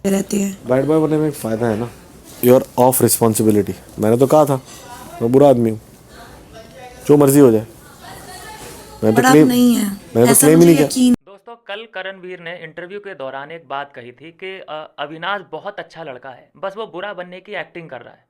रहती है। Bad boy बनने में एक फ़ायदा है ना, योर ऑफ रिस्पॉन्सिबिलिटी। मैंने तो कहा था मैं बुरा आदमी हूँ, जो मर्जी हो जाए। मैंने पर तो आप क्लेम नहीं है, मैंने तो ऐसा क्लेम ही मुझे नहीं किया। यकीन। दोस्तों, कल करणवीर ने इंटरव्यू के दौरान एक बात कही थी कि अविनाश बहुत अच्छा लड़का है, बस वो बुरा बनने की एक्टिंग कर रहा है।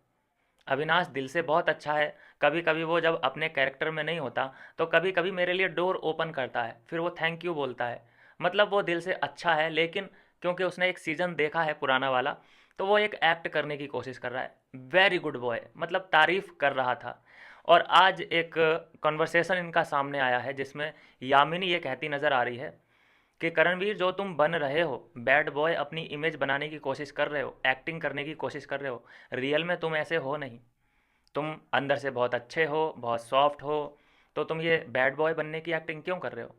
अविनाश दिल से बहुत अच्छा है। कभी कभी वो जब अपने कैरेक्टर में नहीं होता तो कभी कभी मेरे लिए डोर ओपन करता है, फिर वो थैंक यू बोलता है। मतलब वो दिल से अच्छा है, लेकिन क्योंकि उसने एक सीज़न देखा है पुराना वाला, तो वो एक एक्ट करने की कोशिश कर रहा है। वेरी गुड बॉय, मतलब तारीफ कर रहा था। और आज एक कन्वर्सेशन इनका सामने आया है जिसमें यामिनी ये कहती नज़र आ रही है कि करणवीर, जो तुम बन रहे हो, बैड बॉय अपनी इमेज बनाने की कोशिश कर रहे हो, एक्टिंग करने की कोशिश कर रहे हो, रियल में तुम ऐसे हो नहीं। तुम अंदर से बहुत अच्छे हो, बहुत सॉफ्ट हो, तो तुम ये बैड बॉय बनने की एक्टिंग क्यों कर रहे हो?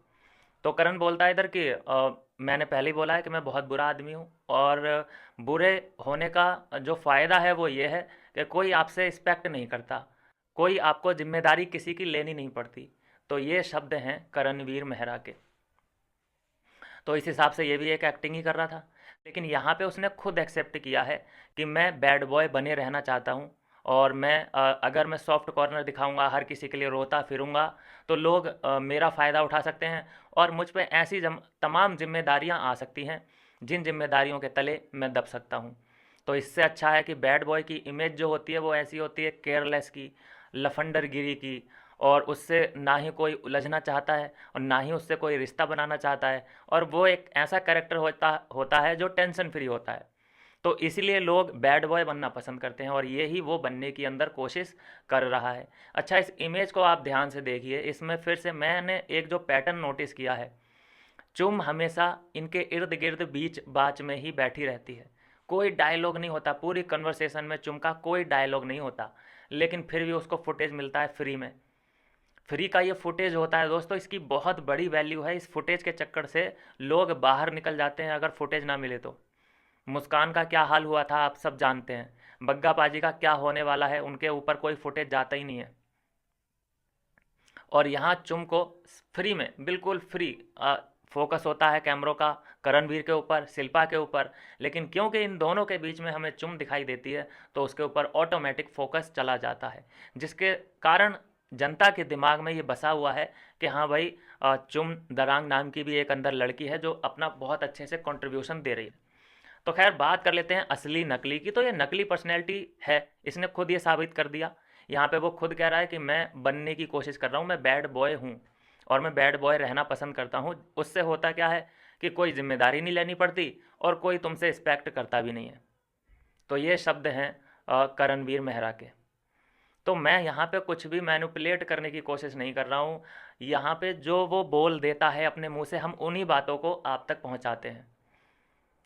तो करण बोलता है इधर कि मैंने पहले ही बोला है कि मैं बहुत बुरा आदमी हूँ, और बुरे होने का जो फ़ायदा है वो ये है कि कोई आपसे रिस्पेक्ट नहीं करता, कोई आपको जिम्मेदारी किसी की लेनी नहीं पड़ती। तो ये शब्द हैं करणवीर मेहरा के। तो इस हिसाब से ये भी एक एक्टिंग ही कर रहा था। लेकिन यहाँ पे उसने खुद एक्सेप्ट किया है कि मैं बैड बॉय बने रहना चाहता हूँ, और मैं अगर मैं सॉफ्ट कॉर्नर दिखाऊंगा, हर किसी के लिए रोता फिरूंगा, तो लोग मेरा फ़ायदा उठा सकते हैं, और मुझ पे ऐसी तमाम जिम्मेदारियाँ आ सकती हैं जिन जिम्मेदारियों के तले मैं दब सकता हूँ। तो इससे अच्छा है कि बैड बॉय की इमेज जो होती है वो ऐसी होती है, केयरलेस की, लफंडरगिरी की, और उससे ना ही कोई उलझना चाहता है और ना ही उससे कोई रिश्ता बनाना चाहता है। और वो एक ऐसा कैरेक्टर होता होता है जो टेंशन फ्री होता है। तो इसीलिए लोग बैड बॉय बनना पसंद करते हैं, और यही वो बनने की अंदर कोशिश कर रहा है। अच्छा, इस इमेज को आप ध्यान से देखिए। इसमें फिर से मैंने एक जो पैटर्न नोटिस किया है, चुम हमेशा इनके इर्द गिर्द बीच बाच में ही बैठी रहती है। कोई डायलॉग नहीं होता पूरी कन्वर्सेशन में, चुम का कोई डायलॉग नहीं होता, लेकिन फिर भी उसको फुटेज मिलता है फ्री में। फ्री का ये फुटेज होता है दोस्तों, इसकी बहुत बड़ी वैल्यू है। इस फुटेज के चक्कर से लोग बाहर निकल जाते हैं अगर फुटेज ना मिले तो। मुस्कान का क्या हाल हुआ था आप सब जानते हैं, बग्गा पाजी का क्या होने वाला है, उनके ऊपर कोई फुटेज जाता ही नहीं है। और यहाँ चुम को फ्री में, बिल्कुल फ्री फोकस होता है कैमरों का करणवीर के ऊपर, शिल्पा के ऊपर। लेकिन क्योंकि इन दोनों के बीच में हमें चुम दिखाई देती है, तो उसके ऊपर ऑटोमेटिक फोकस चला जाता है, जिसके कारण जनता के दिमाग में ये बसा हुआ है कि हाँ भाई, चुम दरांग नाम की भी एक अंदर लड़की है जो अपना बहुत अच्छे से कंट्रीब्यूशन दे रही है। तो खैर, बात कर लेते हैं असली नकली की। तो ये नकली पर्सनैलिटी है, इसने खुद ये साबित कर दिया। यहाँ पे वो खुद कह रहा है कि मैं बनने की कोशिश कर रहा हूँ, मैं बैड बॉय हूँ, और मैं बैड बॉय रहना पसंद करता हूँ। उससे होता क्या है कि कोई जिम्मेदारी नहीं लेनी पड़ती, और कोई तुमसे रिस्पेक्ट करता भी नहीं है। तो ये शब्द हैं करणवीर मेहरा के। तो मैं यहाँ पे कुछ भी मैनिपुलेट करने की कोशिश नहीं कर रहा हूँ। यहाँ पे जो वो बोल देता है अपने मुंह से, हम उन्हीं बातों को आप तक पहुँचाते हैं।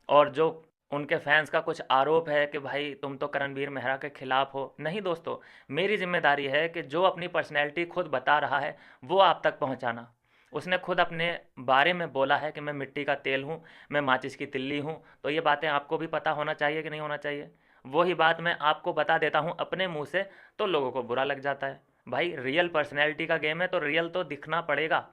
और जो उनके फैंस का कुछ आरोप है कि भाई तुम तो करणवीर मेहरा के खिलाफ हो, नहीं दोस्तों, मेरी जिम्मेदारी है कि जो अपनी पर्सनैलिटी खुद बता रहा है वो आप तक पहुंचाना। उसने खुद अपने बारे में बोला है कि मैं मिट्टी का तेल हूँ, मैं माचिस की तिल्ली हूँ। तो ये बातें आपको भी पता होना चाहिए कि नहीं होना चाहिए? वही बात मैं आपको बता देता हूँ अपने मुंह से, तो लोगों को बुरा लग जाता है। भाई, रियल पर्सनैलिटी का गेम है, तो रियल तो दिखना पड़ेगा।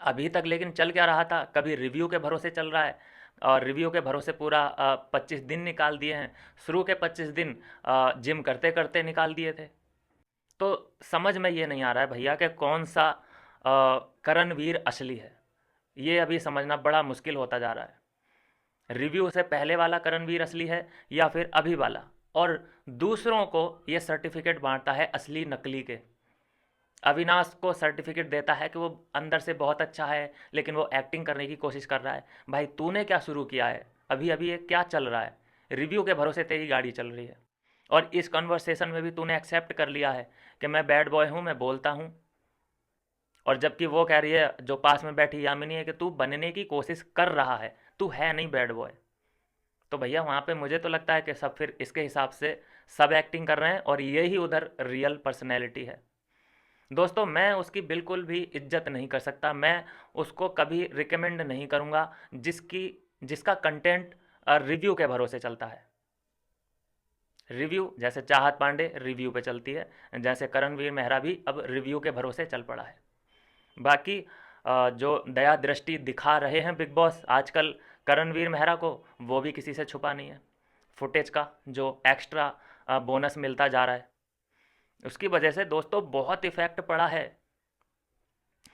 अभी तक लेकिन चल क्या रहा था, कभी रिव्यू के भरोसे चल रहा है, और रिव्यू के भरोसे पूरा 25 दिन निकाल दिए हैं। शुरू के 25 दिन जिम करते करते निकाल दिए थे। तो समझ में ये नहीं आ रहा है भैया कि कौन सा करणवीर असली है। ये अभी समझना बड़ा मुश्किल होता जा रहा है। रिव्यू से पहले वाला करणवीर असली है या फिर अभी वाला? और दूसरों को ये सर्टिफिकेट बांटता है असली नकली के। अविनाश को सर्टिफिकेट देता है कि वो अंदर से बहुत अच्छा है, लेकिन वो एक्टिंग करने की कोशिश कर रहा है। भाई, तूने क्या शुरू किया है? अभी अभी ये क्या चल रहा है? रिव्यू के भरोसे तेरी गाड़ी चल रही है, और इस कन्वर्सेशन में भी तूने एक्सेप्ट कर लिया है कि मैं बैड बॉय हूँ, मैं बोलता हूँ। और जबकि वो कह रही है, जो पास में बैठी यामिनी है, कि तू बनने की कोशिश कर रहा है, तू है नहीं बैड बॉय। तो भैया, वहाँ पे मुझे तो लगता है कि सब फिर इसके हिसाब से सब एक्टिंग कर रहे हैं, और ये ही उधर रियल पर्सनैलिटी है। दोस्तों, मैं उसकी बिल्कुल भी इज्जत नहीं कर सकता, मैं उसको कभी रिकमेंड नहीं करूँगा जिसकी जिसका कंटेंट रिव्यू के भरोसे चलता है। रिव्यू, जैसे चाहत पांडे रिव्यू पे चलती है, जैसे करणवीर मेहरा भी अब रिव्यू के भरोसे चल पड़ा है। बाकी जो दया दृष्टि दिखा रहे हैं बिग बॉस आजकल करणवीर मेहरा को वो भी किसी से छुपा नहीं है। फुटेज का जो एक्स्ट्रा बोनस मिलता जा रहा है, उसकी वजह से दोस्तों बहुत इफ़ेक्ट पड़ा है।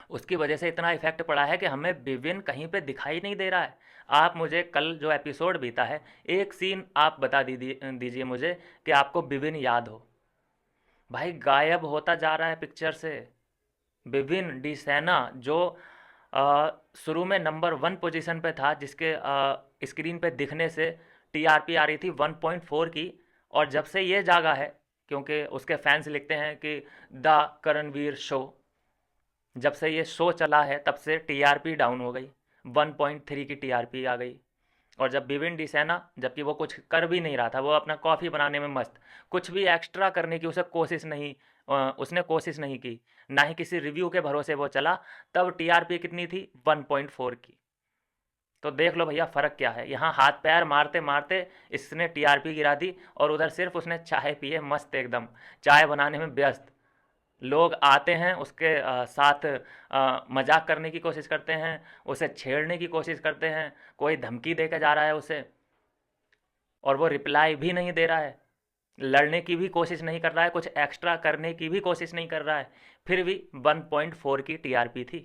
उसकी वजह से इतना इफेक्ट पड़ा है कि हमें विभिन्न कहीं पे दिखाई नहीं दे रहा है। आप मुझे कल जो एपिसोड बीता है, एक सीन आप बता दीजिए मुझे कि आपको विभिन्न याद हो। भाई गायब होता जा रहा है पिक्चर से। विभिन्न डी सेना जो शुरू में नंबर 1 पोजीशन पे था, जिसके स्क्रीन पे दिखने से टीआरपी आ रही थी 1.4 की, और जब से ये जागा है, क्योंकि उसके फैंस लिखते हैं कि द करणवीर शो, जब से ये शो चला है तब से टीआरपी डाउन हो गई, 1.3 की टीआरपी आ गई। और जब बिपिन डी सेना, जबकि वो कुछ कर भी नहीं रहा था, वो अपना कॉफ़ी बनाने में मस्त, कुछ भी एक्स्ट्रा करने की उसने कोशिश नहीं की, ना ही किसी रिव्यू के भरोसे वो चला, तब टीआरपी कितनी थी 1.4 की। तो देख लो भैया फ़र्क क्या है। यहाँ हाथ पैर मारते मारते इसने टीआरपी गिरा दी, और उधर सिर्फ उसने चाय पिए मस्त, एकदम चाय बनाने में व्यस्त। लोग आते हैं उसके साथ मजाक करने की कोशिश करते हैं, उसे छेड़ने की कोशिश करते हैं, कोई धमकी दे के जा रहा है उसे, और वो रिप्लाई भी नहीं दे रहा है, लड़ने की भी कोशिश नहीं कर रहा है, कुछ एक्स्ट्रा करने की भी कोशिश नहीं कर रहा है, फिर भी 1.4 की टीआरपी थी।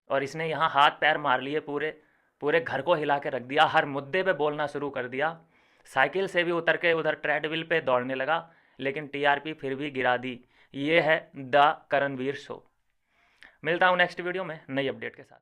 और इसने यहाँ हाथ पैर मार लिए, पूरे पूरे घर को हिला के रख दिया, हर मुद्दे पे बोलना शुरू कर दिया, साइकिल से भी उतर के उधर ट्रेडमिल पे दौड़ने लगा, लेकिन टीआरपी फिर भी गिरा दी। ये है द करणवीर शो। मिलता हूँ नेक्स्ट वीडियो में नई अपडेट के साथ।